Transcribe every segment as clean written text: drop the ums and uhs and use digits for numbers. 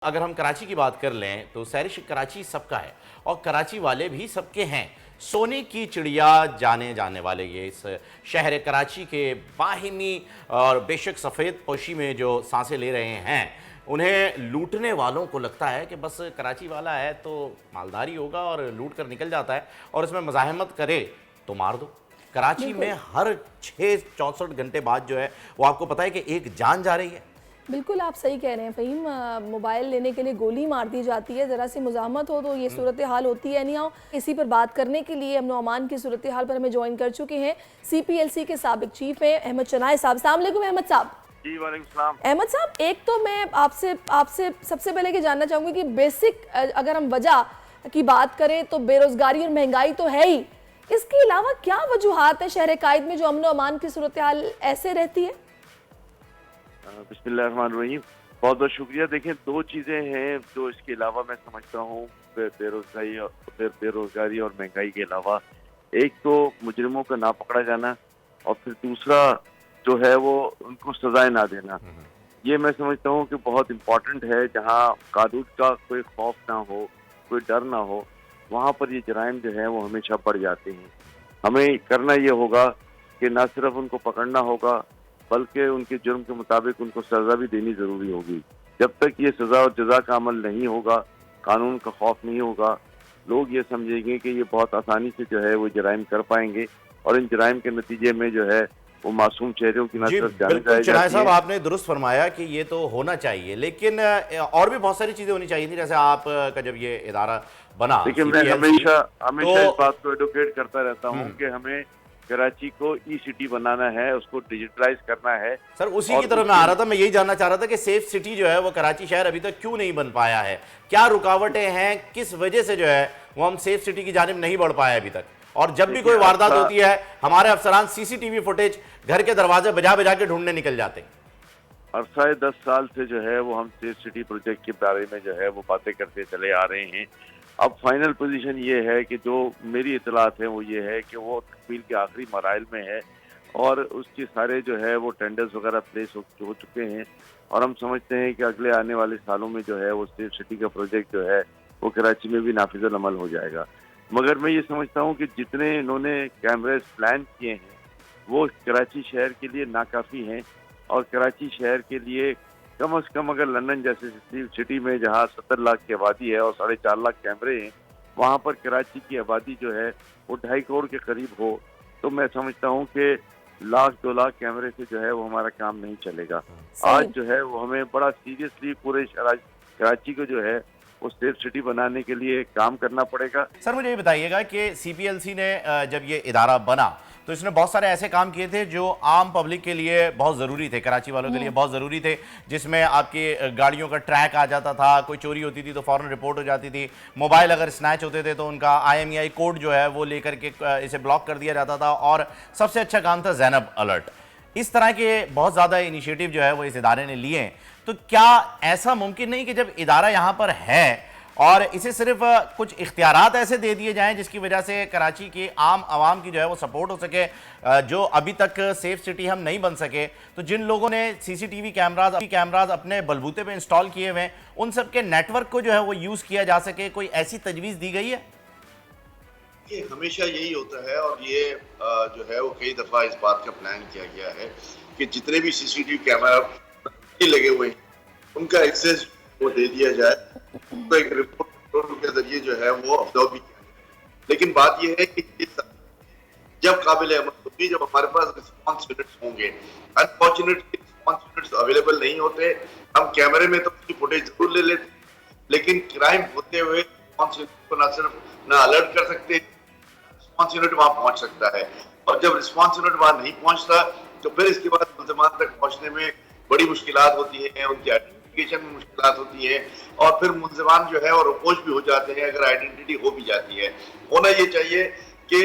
अगर हम कराची की बात कर लें तो सैरिश कराची सबका है और कराची वाले भी सबके हैं। सोने की चिड़िया जाने जाने वाले ये इस शहर कराची के बाहिमी और बेशक सफ़ेद पोशी में जो सांसें ले रहे हैं, उन्हें लूटने वालों को लगता है कि बस कराची वाला है तो मालदारी होगा और लूट कर निकल जाता है और इसमें मज़ाहमत करे तो मार दो। कराची में हर 6-64 घंटे बाद जो है वो आपको पता है कि एक जान जा रही है। बिल्कुल आप सही कह रहे हैं फ़हीम। मोबाइल लेने के लिए गोली मार दी जाती है, ज़रा सी मुज़ाहमत हो तो ये सूरत हाल होती है। नहीं आओ इसी पर बात करने के लिए अमन अमान की सूरत हाल पर हमें ज्वाइन कर चुके हैं CPLC के साबिक चीफ हैं अहमद चनाय साहब। अस्सलाम वालेकुम अहमद साहब। जी वालेकुम सलाम। अहमद साहब, एक तो मैं आपसे सबसे पहले कि जानना चाहूँगी कि बेसिक अगर हम वजह की बात करें तो बेरोज़गारी और महंगाई तो है ही, इसके अलावा क्या वजूहात है शहर कायद में जो अमन अमान की सूरत हाल ऐसे रहती है? बिस्मिल्लाहिर्रहमानिर्रहीम। बहुत बहुत शुक्रिया। देखें, दो चीज़ें हैं जो इसके अलावा मैं समझता हूँ बेरोजगारी और महंगाई के अलावा। एक तो मुजरिमों का ना पकड़ा जाना और फिर दूसरा जो है वो उनको सजाएं ना देना। ये मैं समझता हूँ कि बहुत इम्पोर्टेंट है। जहाँ कानून का कोई खौफ ना हो, कोई डर ना हो, वहाँ पर ये जराइम जो है वो हमेशा बढ़ जाते हैं। हमें करना ये होगा कि ना सिर्फ उनको पकड़ना होगा बल्कि उनके जुर्म के मुताबिक उनको सज़ा भी देनी ज़रूरी होगी। जब तक ये सज़ा और जज़ा का अमल नहीं होगा, कानून का खौफ नहीं होगा, लोग ये समझेंगे कि ये बहुत आसानी से जो है वो जराइम कर पाएंगे और इन जराइम के नतीजे में जो है वो मासूम चेहरों की नजर जाने चनाय साहब, आपने दुरुस्त फरमाया कि ये तो होना चाहिए, लेकिन और भी बहुत सारी चीज़ें होनी चाहिए थी। जैसे आप जब ये इदारा बना, लेकिन मैं हमेशा इस बात को एडवोकेट करता रहता हूँ कि हमें कराची को ई-सिटी बनाना है, उसको डिजिटलाइज करना है। सर, उसी की तरफ मैं आ रहा था। मैं यही जानना चाह रहा था कि सेफ सिटी जो है वो कराची शहर अभी तक क्यों नहीं बन पाया है, क्या रुकावटें हैं, किस वजह से जो है वो हम सेफ सिटी की जानिब नहीं बढ़ पाए अभी तक। और जब भी कोई वारदात होती है हमारे अफसरान CCTV फुटेज घर के दरवाजे बजा बजा के ढूंढने निकल जाते हैं। अरसा 10 साल से जो है वो हम सेफ सिटी प्रोजेक्ट के बारे में जो है वो बातें करते चले आ रहे हैं। अब फाइनल पोजीशन ये है कि जो मेरी इतलात है वो ये है कि वो तकमील के आखिरी मराइल में है और उसके सारे जो है वो टेंडर्स वगैरह प्लेस हो चुके हैं और हम समझते हैं कि अगले आने वाले सालों में जो है वो सेफ सिटी का प्रोजेक्ट जो है वो कराची में भी नाफिज़ुल अमल हो जाएगा। मगर मैं ये समझता हूँ कि जितने इन्होंने कैमरेज प्लान किए हैं वो कराची शहर के लिए नाकाफ़ी हैं और कराची शहर के लिए कम से कम अगर लंदन जैसे सिटी में जहाँ 70 लाख की आबादी है और 4.5 लाख कैमरे हैं, वहाँ पर कराची की आबादी जो है वो 2.5 करोड़ के करीब हो, तो मैं समझता हूँ कि 1-2 लाख कैमरे से जो है वो हमारा काम नहीं चलेगा। आज जो है वो हमें बड़ा सीरियसली पूरे कराची को जो है वो सेफ सिटी बनाने के लिए काम करना पड़ेगा। सर, मुझे ये बताइएगा कि CPLC ने जब ये इदारा बना तो इसने बहुत सारे ऐसे काम किए थे जो आम पब्लिक के लिए बहुत ज़रूरी थे, कराची वालों के लिए बहुत ज़रूरी थे, जिसमें आपकी गाड़ियों का ट्रैक आ जाता था, कोई चोरी होती थी तो फ़ौरन रिपोर्ट हो जाती थी, मोबाइल अगर स्नैच होते थे तो उनका IMEI कोड जो है वो लेकर के इसे ब्लॉक कर दिया जाता था और सबसे अच्छा काम था ज़ैनब अलर्ट। इस तरह के बहुत ज़्यादा इनिशिएटिव जो है वो इस इदारे ने लिए हैं। तो क्या ऐसा मुमकिन नहीं कि जब इदारा यहाँ पर है और इसे सिर्फ कुछ इख्तियारात ऐसे दे दिए जाएं जिसकी वजह से कराची के आम आवाम की जो है वो सपोर्ट हो सके, जो अभी तक सेफ सिटी हम नहीं बन सके, तो जिन लोगों ने CCTV कैमराज अपने बलबूते पे इंस्टॉल किए हुए हैं उन सब के नेटवर्क को जो है वो यूज़ किया जा सके, कोई ऐसी तजवीज़ दी गई है? ये हमेशा यही होता है और ये जो है वो कई दफ़ा इस बात का प्लान किया गया है कि जितने भी CCTV कैमरा लगे हुए हैं उनका एक्सेस वो दे दिया जाए, तो एक रिपोर्ट के जरिए जो है वो ऑब्जर्व भी किया जाए। लेकिन बात यह है कि जब काबिल अमल होगी, जब हमारे पास रिस्पॉन्स यूनिट्स होंगे, अनफॉर्चुनेटली रिस्पॉन्स यूनिट्स अवेलेबल नहीं होते। हम कैमरे में तो उसकी फुटेज जरूर ले लेते, लेकिन क्राइम होते हुए रिस्पॉन्स यूनिट को ना सिर्फ ना अलर्ट कर सकते, रिस्पॉन्स यूनिट वहां पहुंच सकता है और जब रिस्पॉन्स यूनिट वहां नहीं पहुंचता तो फिर इसके बाद मुल्ज़िमान तक पहुंचने में बड़ी मुश्किलात होती है, उनकी आइडेंटिफिकेशन में मुश्किलात होती है और फिर मुल्ज़िमान जो है और रुपोश भी हो जाते हैं अगर आइडेंटिटी हो भी जाती है। होना ये चाहिए कि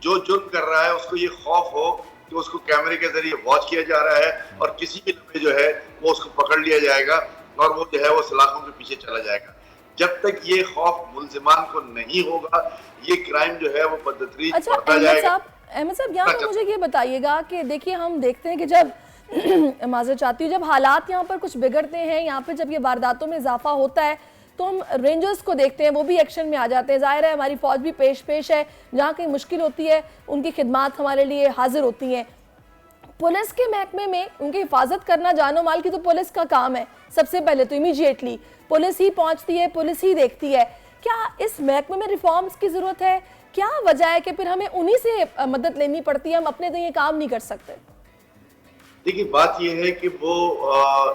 जो जुर्म कर रहा है उसको ये खौफ हो कि उसको कैमरे के जरिए वॉच किया जा रहा है और किसी भी लम्हे जो है वो उसको पकड़ लिया जाएगा और वो जो है वो सलाखों के पीछे चला जाएगा। जब तक ये खौफ मुल्ज़िमान को नहीं होगा, ये क्राइम जो है वो बदतरीज बढ़ता जाएगा। अहमद साहब, यहाँ मुझे ये बताइएगा कि देखिए हम देखते हैं कि जब माजरत चाहती हूँ, जब हालात यहाँ पर कुछ बिगड़ते हैं, यहाँ पर जब ये वारदातों में इजाफा होता है तो हम रेंजर्स को देखते हैं, वो भी एक्शन में आ जाते हैं। जाहिर है हमारी फौज भी पेश है, जहाँ कहीं मुश्किल होती है उनकी खिदमात हमारे लिए हाजिर होती हैं। पुलिस के महकमे में उनकी हिफाजत करना, जानो माल की तो पुलिस का काम है। सबसे पहले तो इमीडिएटली पुलिस ही पहुंचती है, पुलिस ही देखती है। क्या इस महकमे में रिफॉर्म्स की ज़रूरत है? क्या वजह है कि फिर हमें उन्हीं से मदद लेनी पड़ती है, हम अपने तो ये काम नहीं कर सकते? देखिए, बात यह है कि वो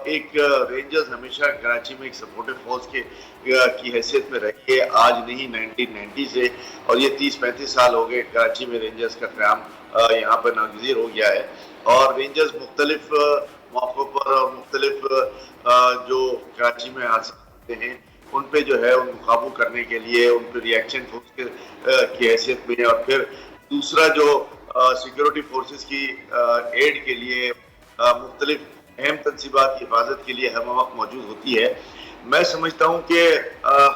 एक रेंजर्स हमेशा कराची में एक सपोर्टिव फोर्स के की हैसियत में रही है, आज नहीं 1990 से, और ये 30-35 साल हो गए कराची में रेंजर्स का क़याम यहाँ पर नागज़ीर हो गया है। और रेंजर्स मुख्तलिफ मौक़ों पर और मुख्तलिफ जो कराची में हादसे होते हैं उन पे जो है उनको काबू करने के लिए उन पर रिएक्शन फोर्स की हैसियत में, और फिर दूसरा जो सिक्योरिटी फोर्सेस की एड के लिए मुख्तलिफ अहम तनसीबात की हिफाजत के लिए हर वक्त मौजूद होती है। मैं समझता हूँ कि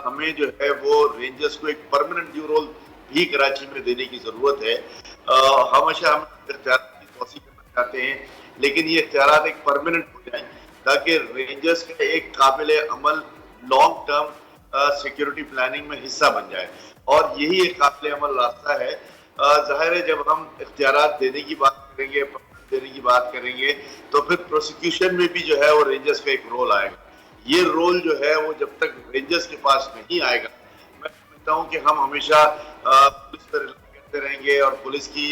हमें जो है वो रेंजर्स को एक परमानेंट ड्यू रोल भी कराची में देने की ज़रूरत है। हमेशा हम इख्तियार की तोसी करना चाहते हैं, लेकिन ये इख्तियार एक परमानेंट हो जाए ताकि रेंजर्स का एक काबिल अमल लॉन्ग टर्म सिक्योरिटी प्लानिंग में हिस्सा बन जाए, और यही एक काबिल अमल रास्ता है। जाहिर है जब हम इख्तियारात देने की बात करेंगे, देने की बात करेंगे, तो फिर प्रोसिक्यूशन में भी जो है वो रेंजर्स का एक रोल आएगा। ये रोल जो है वो जब तक रेंजर्स के पास नहीं आएगा, मैं समझता हूँ कि हम हमेशा पुलिस पर रिलाई करते रहेंगे, और पुलिस की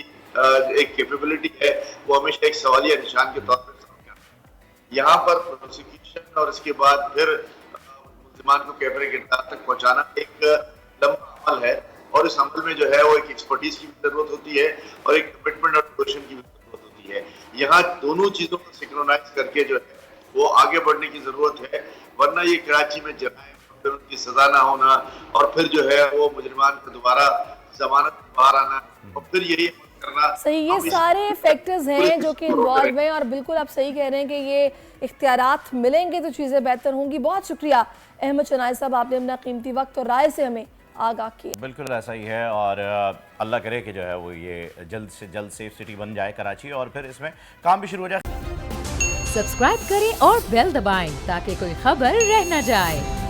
एक कैपेबिलिटी है वो हमेशा एक सवालिया निशान के तौर पर सामने आता है। यहाँ पर प्रोसिक्यूशन और इसके बाद फिर मुल्ज़िमान को कैमरे के गिरफ्तार तक पहुँचाना एक लंबा अमल है, और इस अमल में जो है वो एक एक्सपर्टीज की भी जरूरत होती है और एक कमिटमेंट और डिवोशन की भी जरूरत होती है। यहाँ दोनों चीजों को सिंक्रोनाइज करके जो है वो आगे बढ़ने की जरूरत है, वरना ये कराची में जराइम, फिर उनकी सजा ना होना, और फिर जो है वो मुजरिमान को दोबारा जमानत बाहर आना, और फिर यही करना। सही, ये सारे फैक्टर्स हैं जो कि इन्वॉल्व हैं, और बिल्कुल आप सही कह रहे हैं कि ये इख्तियारात मिलेंगे तो चीज़ें बेहतर होंगी। बहुत शुक्रिया अहमद शनाइज साहब, आपने अपना कीमती वक्त और राय से हमें आगाह किया। बिल्कुल ऐसा ही है, और अल्लाह करे कि जो है वो ये जल्द से जल्द सेफ सिटी बन जाए कराची, और फिर इसमें काम भी शुरू हो जाए। सब्सक्राइब करें और बेल दबाएं ताकि कोई खबर रह न जाए।